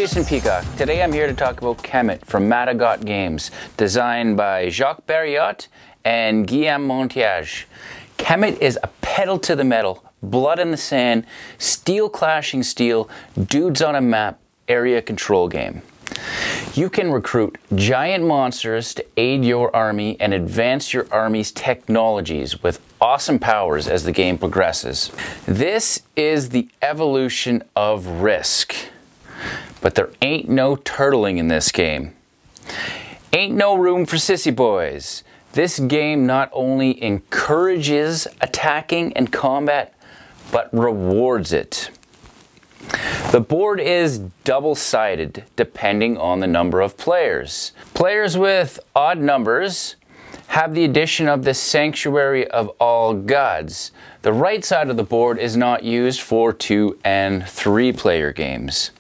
Jason Peacock. Today I'm here to talk about Kemet from Matagot Games, designed by Jacques Barriot and Guillaume Montiage. Kemet is a pedal to the metal, blood in the sand, steel clashing steel, dudes on a map, area control game. You can recruit giant monsters to aid your army and advance your army's technologies with awesome powers as the game progresses. This is the evolution of Risk. But there ain't no turtling in this game. Ain't no room for sissy boys. This game not only encourages attacking and combat, but rewards it. The board is double-sided depending on the number of players. Players with odd numbers have the addition of the Sanctuary of All Gods. The right side of the board is not used for 2 and 3 player games.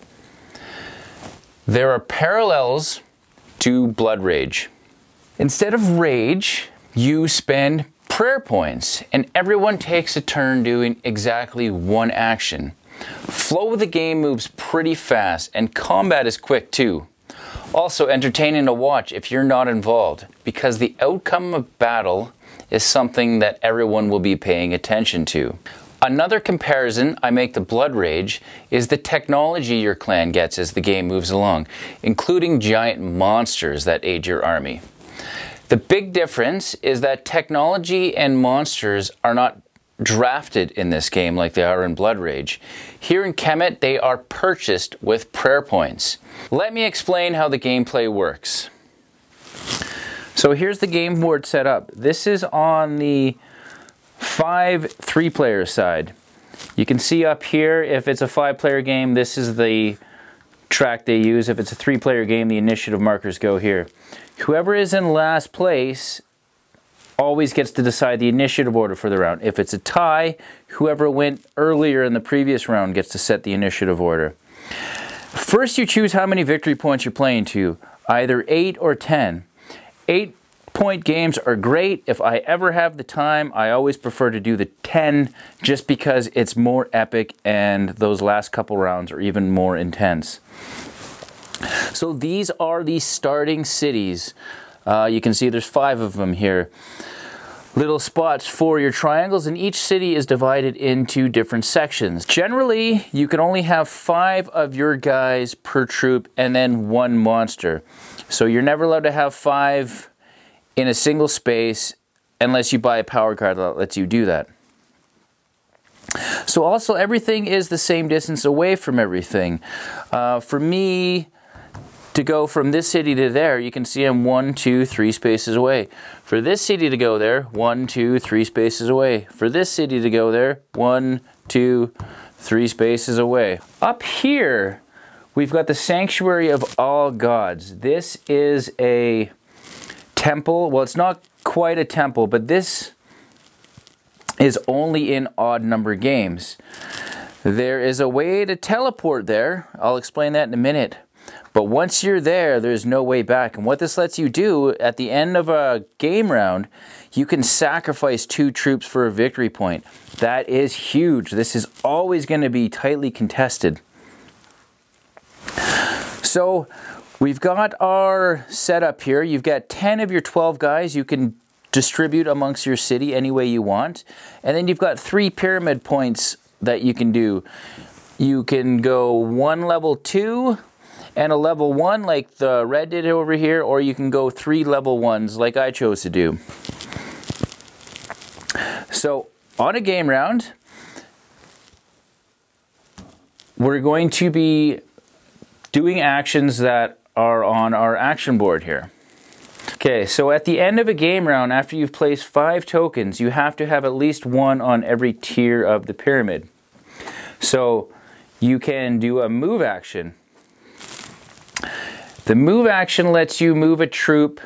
There are parallels to Blood Rage. Instead of Rage, you spend prayer points, and everyone takes a turn doing exactly one action. Flow of the game moves pretty fast, and combat is quick too. Also entertaining to watch if you're not involved, because the outcome of battle is something that everyone will be paying attention to. Another comparison I make to Blood Rage is the technology your clan gets as the game moves along, including giant monsters that aid your army. The big difference is that technology and monsters are not drafted in this game like they are in Blood Rage. Here in Kemet, they are purchased with prayer points. Let me explain how the gameplay works. So here's the game board set up. This is on the 5 3-player side. You can see up here, if it's a 5-player game, this is the track they use. If it's a 3-player game, the initiative markers go here. Whoever is in last place always gets to decide the initiative order for the round. If it's a tie, whoever went earlier in the previous round gets to set the initiative order. First, you choose how many victory points you're playing to, either 8 or 10. 8-point games are great. If I ever have the time, I always prefer to do the 10 just because it's more epic and those last couple rounds are even more intense. So these are the starting cities. You can see there's 5 of them here. Little spots for your triangles, and each city is divided into different sections. Generally, you can only have 5 of your guys per troop and then 1 monster. So you're never allowed to have 5 in a single space unless you buy a power card that lets you do that. So also everything is the same distance away from everything. For me, to go from this city to there, you can see I'm 1, 2, 3 spaces away. For this city to go there, 1, 2, 3 spaces away. For this city to go there, 1, 2, 3 spaces away. Up here, we've got the Sanctuary of All Gods. This is a temple. Well, it's not quite a temple, but this is only in odd number games. There is a way to teleport there. I'll explain that in a minute. But once you're there, there's no way back. And what this lets you do, at the end of a game round, you can sacrifice 2 troops for a victory point. That is huge. This is always going to be tightly contested. So we've got our setup here. You've got 10 of your 12 guys you can distribute amongst your city any way you want. And then you've got 3 pyramid points that you can do. You can go 1 level 2 and a level 1 like the red did over here, or you can go 3 level 1s like I chose to do. So on a game round, we're going to be doing actions that are on our action board here. Okay, so at the end of a game round, after you've placed 5 tokens, you have to have at least 1 on every tier of the pyramid. So you can do a move action. The move action lets you move a troop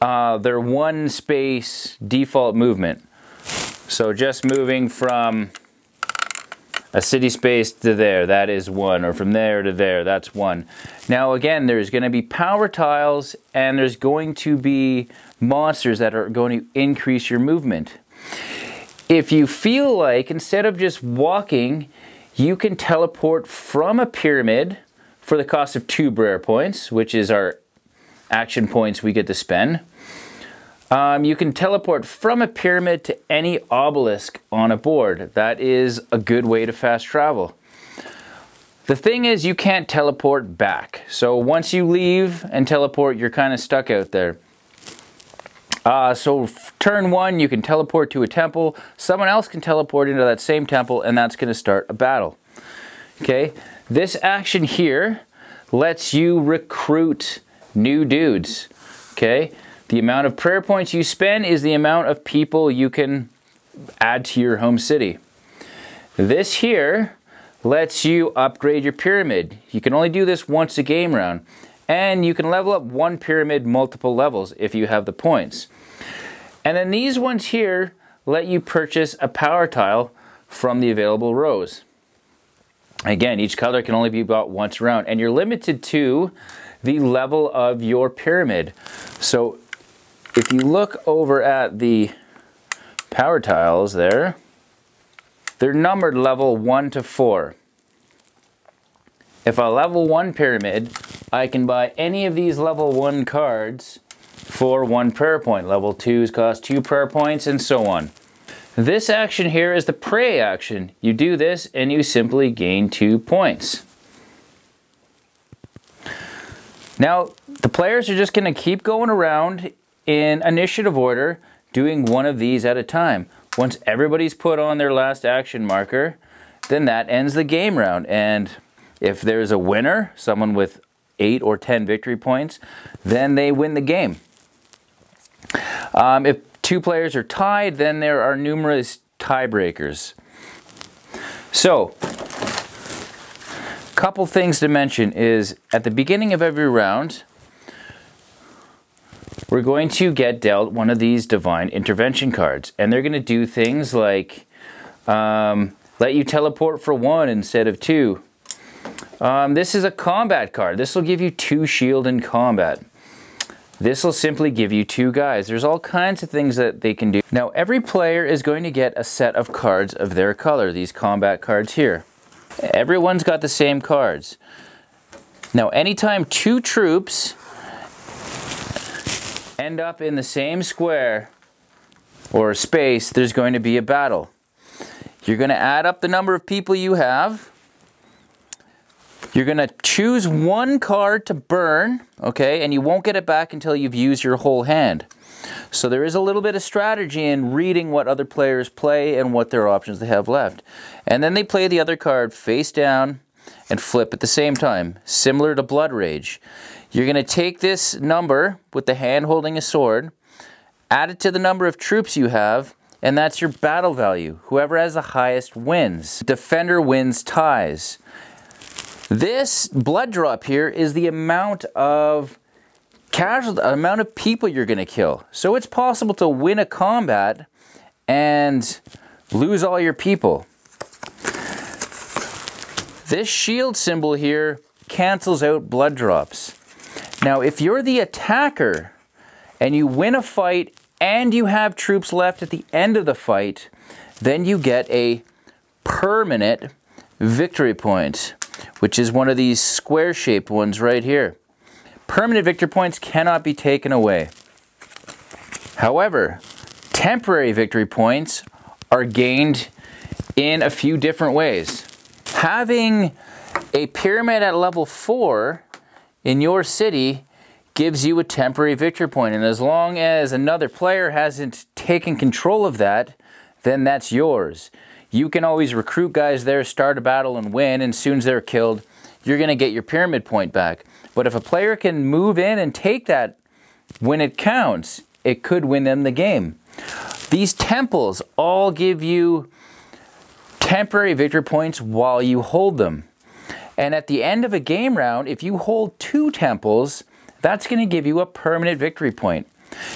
their 1 space default movement. So just moving from a city space to there, that is 1, or from there to there, that's 1. Now again, there's going to be power tiles and there's going to be monsters that are going to increase your movement. If you feel like, instead of just walking, you can teleport from a pyramid for the cost of 2 prayer points, which is our action points we get to spend. You can teleport from a pyramid to any obelisk on a board. That is a good way to fast travel. The thing is, you can't teleport back. So once you leave and teleport, you're kind of stuck out there. So turn 1, you can teleport to a temple. Someone else can teleport into that same temple, and that's going to start a battle. Okay, this action here lets you recruit new dudes. Okay, the amount of prayer points you spend is the amount of people you can add to your home city. This here lets you upgrade your pyramid. You can only do this once a game round. And you can level up one pyramid multiple levels if you have the points. And then these ones here let you purchase a power tile from the available rows. Again, each color can only be bought once around, and you're limited to the level of your pyramid. So if you look over at the power tiles there, they're numbered level 1 to 4. If I level 1 pyramid, I can buy any of these level 1 cards for 1 prayer point. Level 2s cost 2 prayer points, and so on. This action here is the pray action. You do this and you simply gain 2 points. Now, the players are just going to keep going around in initiative order, doing one of these at a time. Once everybody's put on their last action marker, then that ends the game round. And if there's a winner, someone with 8 or 10 victory points, then they win the game. If 2 players are tied, then there are numerous tiebreakers. So, couple things to mention is at the beginning of every round, we're going to get dealt one of these divine intervention cards, and they're going to do things like let you teleport for 1 instead of 2. This is a combat card. This will give you 2 shield in combat. This will simply give you 2 guys. There's all kinds of things that they can do. Now, every player is going to get a set of cards of their color, these combat cards here. Everyone's got the same cards. Now, anytime 2 troops end up in the same square or space, there's going to be a battle. You're going to add up the number of people you have. You're going to choose 1 card to burn, okay, and you won't get it back until you've used your whole hand. So there is a little bit of strategy in reading what other players play and what their options they have left. And then they play the other card face down and flip at the same time, similar to Blood Rage. You're going to take this number with the hand holding a sword, add it to the number of troops you have, and that's your battle value. Whoever has the highest wins. Defender wins ties. This blood drop here is the amount of people you're going to kill. So it's possible to win a combat and lose all your people. This shield symbol here cancels out blood drops. Now, if you're the attacker and you win a fight and you have troops left at the end of the fight, then you get a permanent victory point, which is one of these square-shaped ones right here. Permanent victory points cannot be taken away. However, temporary victory points are gained in a few different ways. Having a pyramid at level 4 in your city gives you a temporary victory point, and as long as another player hasn't taken control of that, then that's yours. You can always recruit guys there, start a battle and win, and as soon as they're killed, you're going to get your pyramid point back. But if a player can move in and take that when it counts, it could win them the game. These temples all give you temporary victory points while you hold them. And at the end of a game round, if you hold 2 temples, that's going to give you a permanent victory point.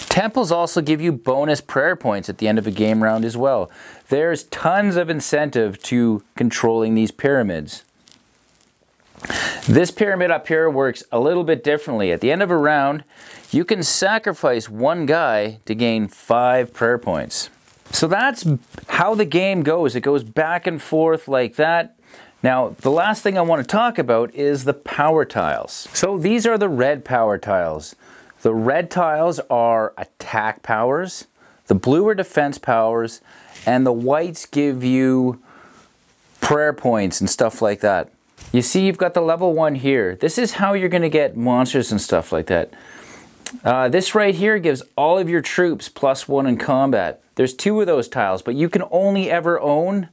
Temples also give you bonus prayer points at the end of a game round as well. There's tons of incentive to controlling these pyramids. This pyramid up here works a little bit differently. At the end of a round, you can sacrifice 1 guy to gain 5 prayer points. So that's how the game goes. It goes back and forth like that. Now, the last thing I want to talk about is the power tiles. So these are the red power tiles. The red tiles are attack powers, the blue are defense powers, and the whites give you prayer points and stuff like that. You see you've got the level 1 here. This is how you're going to get monsters and stuff like that. This right here gives all of your troops +1 in combat. There's 2 of those tiles, but you can only ever own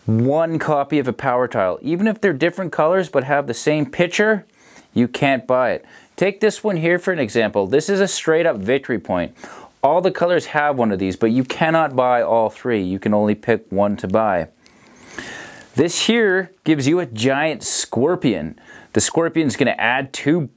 1 copy of a power tile. Even if they're different colors but have the same picture, you can't buy it. Take this one here for an example. This is a straight up victory point. All the colors have one of these, but you cannot buy all 3. You can only pick 1 to buy. This here gives you a giant scorpion. The scorpion's going to add 2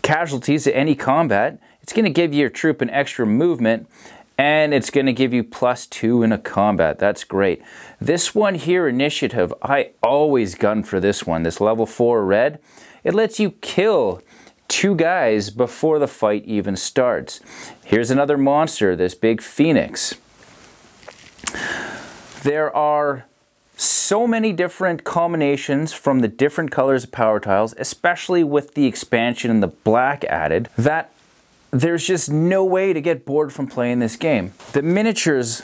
casualties to any combat. It's going to give your troop an extra movement, and it's going to give you +2 in a combat. That's great. This one here, initiative, I always gun for this one. This level 4 red. It lets you kill 2 guys before the fight even starts. Here's another monster, this big phoenix. There are so many different combinations from the different colors of power tiles, especially with the expansion and the black added, that there's just no way to get bored from playing this game. The miniatures,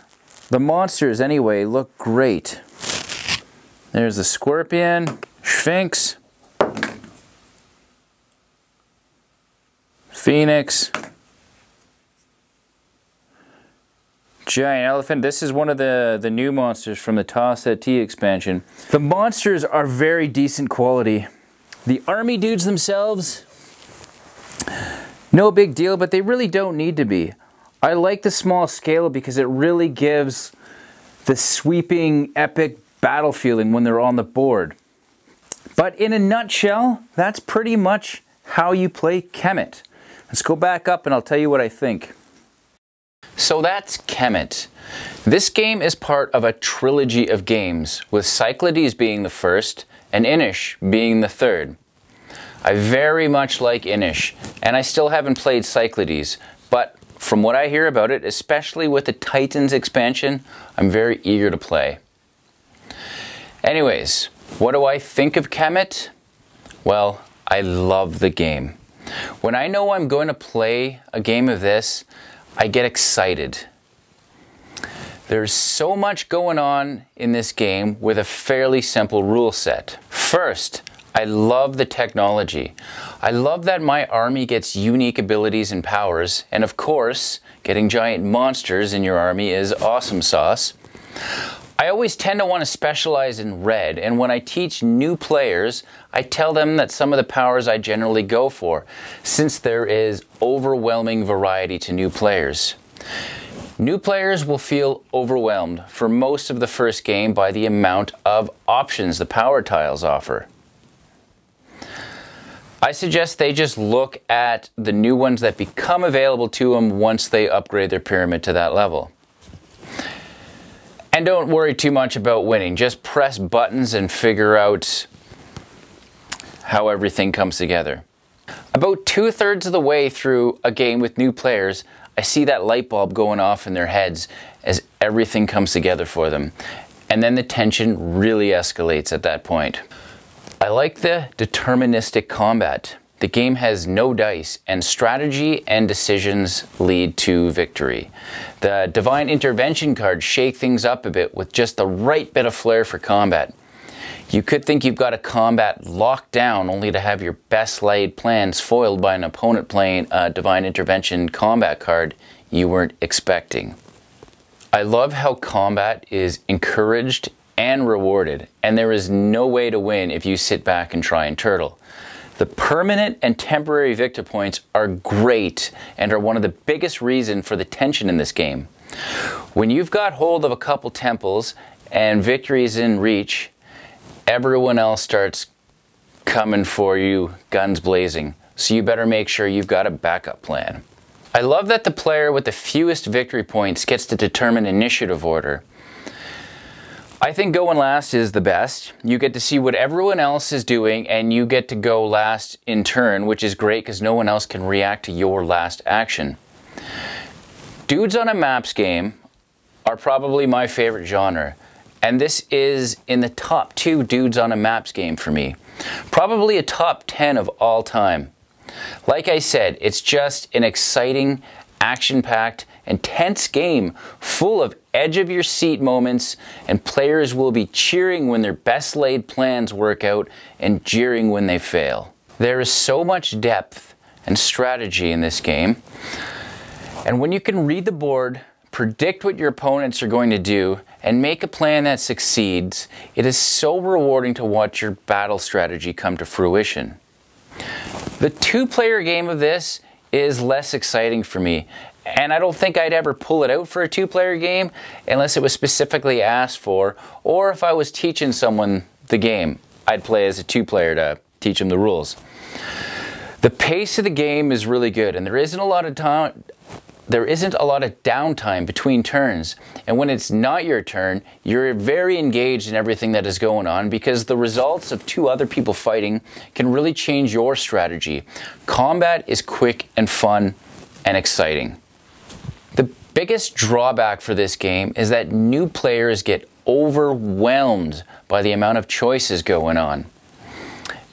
the monsters anyway, look great. There's the scorpion, sphinx, phoenix, giant elephant. This is one of the new monsters from the Toss T expansion. The monsters are very decent quality. The army dudes themselves, no big deal, but they really don't need to be. I like the small scale because it really gives the sweeping epic battle feeling when they're on the board. But in a nutshell, that's pretty much how you play Kemet. Let's go back up and I'll tell you what I think. So that's Kemet. This game is part of a trilogy of games, with Cyclades being the first and Inish being the third. I very much like Inish, and I still haven't played Cyclades, but from what I hear about it, especially with the Titans expansion, I'm very eager to play. Anyways, what do I think of Kemet? Well, I love the game. When I know I'm going to play a game of this, I get excited. There's so much going on in this game with a fairly simple rule set. First, I love the technology. I love that my army gets unique abilities and powers, and of course, getting giant monsters in your army is awesome sauce. I always tend to want to specialize in red, and when I teach new players, I tell them that some of the powers I generally go for, since there is overwhelming variety to new players. New players will feel overwhelmed for most of the first game by the amount of options the power tiles offer. I suggest they just look at the new ones that become available to them once they upgrade their pyramid to that level. And don't worry too much about winning. Just press buttons and figure out how everything comes together. About 2/3 of the way through a game with new players, I see that light bulb going off in their heads as everything comes together for them. And then the tension really escalates at that point. I like the deterministic combat. The game has no dice, and strategy and decisions lead to victory. The Divine Intervention cards shake things up a bit with just the right bit of flair for combat. You could think you've got a combat locked down only to have your best laid plans foiled by an opponent playing a Divine Intervention combat card you weren't expecting. I love how combat is encouraged and rewarded, and there is no way to win if you sit back and try and turtle. The permanent and temporary victor points are great and are one of the biggest reasons for the tension in this game. When you've got hold of a couple temples and victory is in reach, everyone else starts coming for you, guns blazing. So you better make sure you've got a backup plan. I love that the player with the fewest victory points gets to determine initiative order. I think going last is the best. You get to see what everyone else is doing and you get to go last in turn, which is great because no one else can react to your last action. Dudes on a maps game are probably my favorite genre, and this is in the top 2 dudes on a maps game for me. Probably a top 10 of all time. Like I said, it's just an exciting, action-packed, intense game full of edge-of-your-seat moments, and players will be cheering when their best-laid plans work out and jeering when they fail. There is so much depth and strategy in this game, and when you can read the board, predict what your opponents are going to do, and make a plan that succeeds, it is so rewarding to watch your battle strategy come to fruition. The 2-player game of this is less exciting for me, and I don't think I'd ever pull it out for a 2-player game unless it was specifically asked for, or if I was teaching someone the game, I'd play as a 2-player to teach them the rules. The pace of the game is really good, and there isn't a lot of downtime between turns, and when it's not your turn, you're very engaged in everything that is going on because the results of 2 other people fighting can really change your strategy. Combat is quick and fun and exciting. The biggest drawback for this game is that new players get overwhelmed by the amount of choices going on,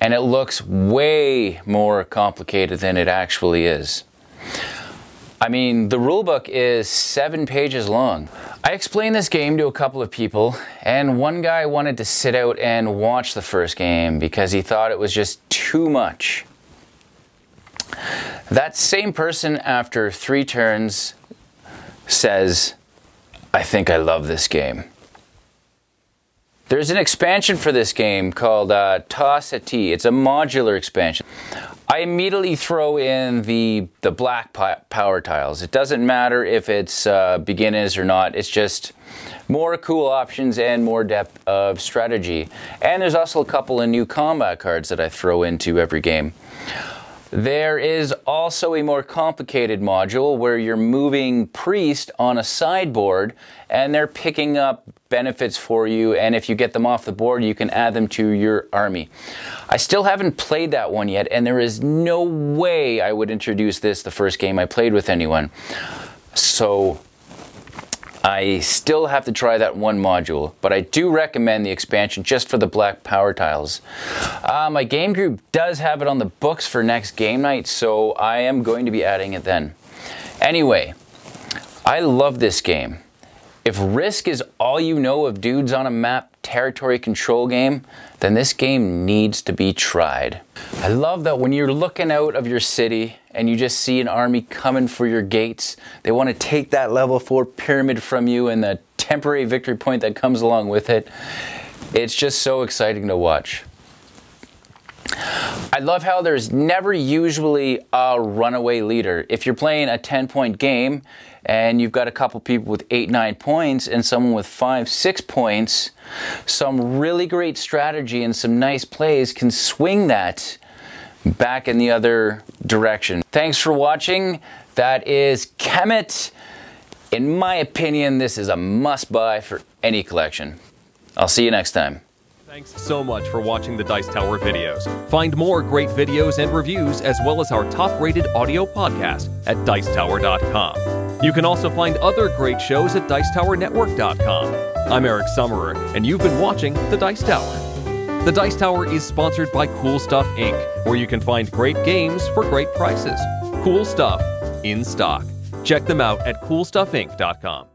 and it looks way more complicated than it actually is. I mean, the rulebook is 7 pages long. I explained this game to a couple of people, and one guy wanted to sit out and watch the first game because he thought it was just too much. That same person, after 3 turns, says, "I think I love this game." There's an expansion for this game called Toss at Tea. It's a modular expansion. I immediately throw in the black power tiles. It doesn't matter if it's beginners or not. It's just more cool options and more depth of strategy. And there's also a couple of new combat cards that I throw into every game. There is also a more complicated module where you're moving priest on a sideboard and they're picking up benefits for you, and if you get them off the board you can add them to your army. I still haven't played that one yet, and there is no way I would introduce this the first game I played with anyone. So I still have to try that one module, but I do recommend the expansion just for the black power tiles. My game group does have it on the books for next game night, so I am going to be adding it then. Anyway, I love this game. If Risk is all you know of dudes on a map territory control game, then this game needs to be tried. I love that when you're looking out of your city and you just see an army coming for your gates, they want to take that level 4 pyramid from you and the temporary victory point that comes along with it. It's just so exciting to watch. I love how there's never usually a runaway leader. If you're playing a 10-point game and you've got a couple people with 8-9 points and someone with 5-6 points, some really great strategy and some nice plays can swing that back in the other direction. Thanks for watching. That is Kemet. In my opinion, this is a must-buy for any collection. I'll see you next time. Thanks so much for watching the Dice Tower videos. Find more great videos and reviews as well as our top-rated audio podcast at Dicetower.com. You can also find other great shows at Dicetowernetwork.com. I'm Eric Summerer, and you've been watching The Dice Tower. The Dice Tower is sponsored by Cool Stuff Inc., where you can find great games for great prices. Cool stuff in stock. Check them out at CoolStuffInc.com.